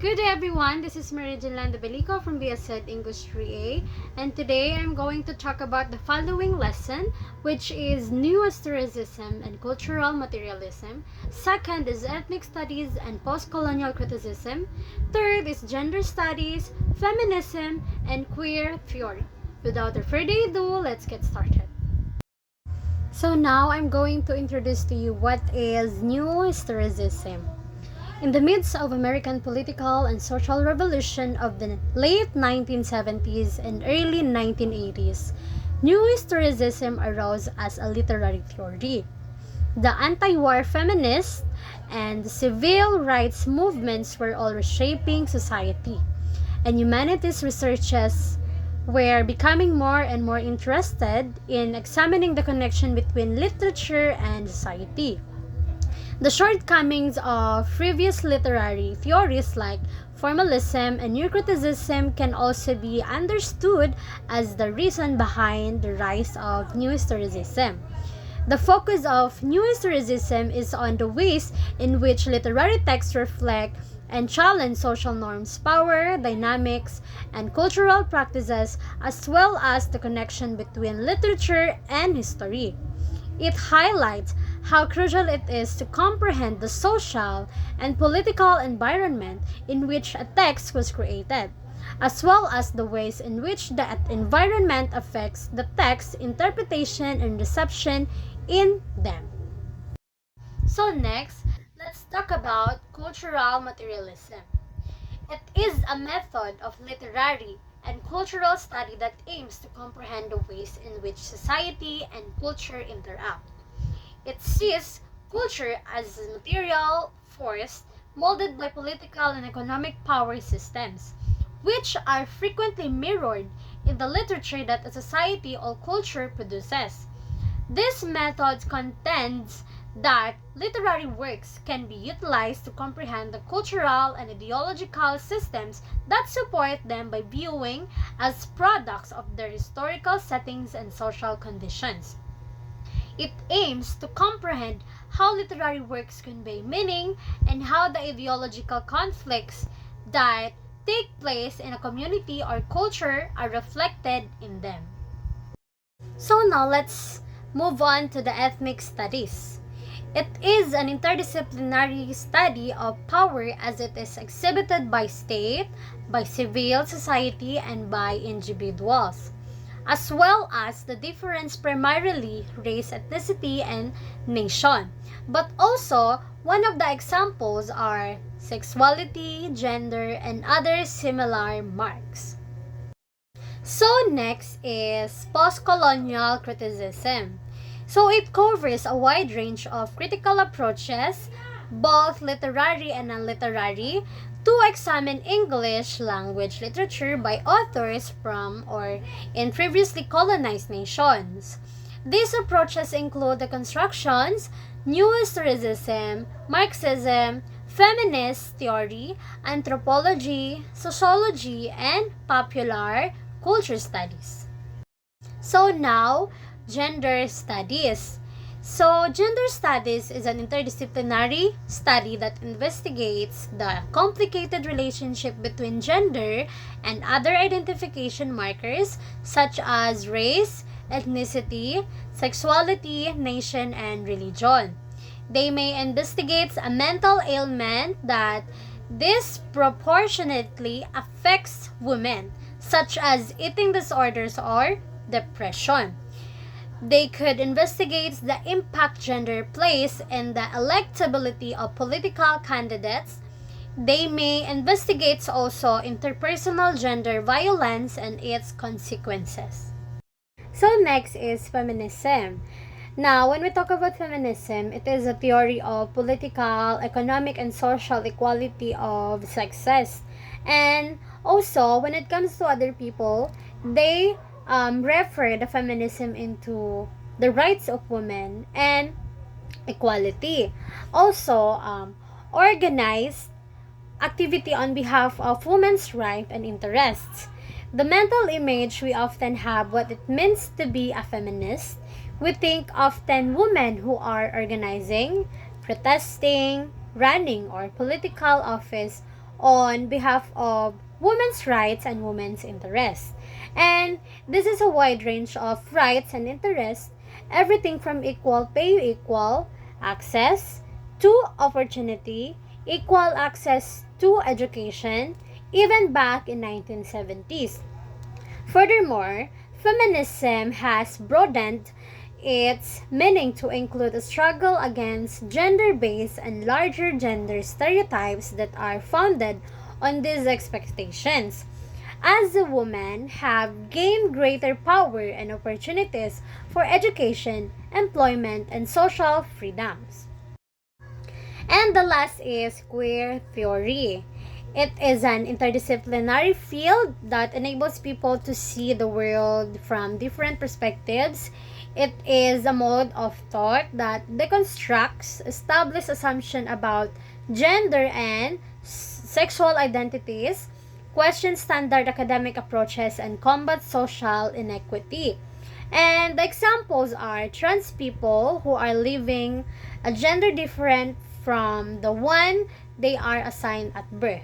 Good day everyone, this is Balico from BSED English 3A, and today I'm going to talk about the following lesson, which is New Historicism and Cultural Materialism. Second is Ethnic Studies and Post-Colonial Criticism. Third is Gender Studies, Feminism, and Queer Theory. Without further ado, let's get started. So now I'm going to introduce to you what is New Historicism. In the midst of American political and social revolution of the late 1970s and early 1980s, New Historicism arose as a literary theory. The anti-war feminist and civil rights movements were all reshaping society, and humanities researchers were becoming more and more interested in examining the connection between literature and society. The shortcomings of previous literary theories like formalism and new criticism can also be understood as the reason behind the rise of New Historicism. The focus of New Historicism is on the ways in which literary texts reflect and challenge social norms, power, dynamics, and cultural practices, as well as the connection between literature and history. It highlights how crucial it is to comprehend the social and political environment in which a text was created, as well as the ways in which that environment affects the text's interpretation and reception in them. So next, let's talk about cultural materialism. It is a method of literary and cultural study that aims to comprehend the ways in which society and culture interact. It sees culture as a material force molded by political and economic power systems, which are frequently mirrored in the literature that a society or culture produces. This method contends that literary works can be utilized to comprehend the cultural and ideological systems that support them by viewing as products of their historical settings and social conditions. It aims to comprehend how literary works convey meaning and how the ideological conflicts that take place in a community or culture are reflected in them. So now let's move on to the ethnic studies. It is an interdisciplinary study of power as it is exhibited by state, by civil society, and by individuals, as well as the difference primarily race, ethnicity, and nation. But also, one of the examples are sexuality, gender, and other similar marks. So next is post-colonial criticism. So it covers a wide range of critical approaches, both literary and non-literary, to examine English language literature by authors from or in previously colonized nations. These approaches include the constructions, New Historicism, Marxism, feminist theory, anthropology, sociology, and popular culture studies. So now, gender studies. So, gender studies is an interdisciplinary study that investigates the complicated relationship between gender and other identification markers such as race, ethnicity, sexuality, nation, and religion. They may investigate a mental ailment that disproportionately affects women, such as eating disorders or depression. They could investigate the impact gender plays in the electability of political candidates. They may investigate also interpersonal gender violence and its consequences. So next is feminism. Now, when we talk about feminism, it is a theory of political, economic, and social equality of sexes. And also, when it comes to other people, they refer the feminism into the rights of women and equality. Also, organized activity on behalf of women's rights and interests. The mental image we often have what it means to be a feminist. We think often women who are organizing, protesting, running or political office on behalf of women's rights and women's interests. And this is a wide range of rights and interests, everything from equal pay, equal access to opportunity, equal access to education, even back in 1970s. Furthermore, feminism has broadened its meaning to include a struggle against gender-based and larger gender stereotypes that are founded on these expectations. As a woman have gained greater power and opportunities for education, employment, and social freedoms. And the last is queer theory. It is an interdisciplinary field that enables people to see the world from different perspectives. It is a mode of thought that deconstructs established assumptions about gender and sexual identities, questions standard academic approaches, and combats social inequity. And the examples are trans people who are living a gender different from the one they are assigned at birth.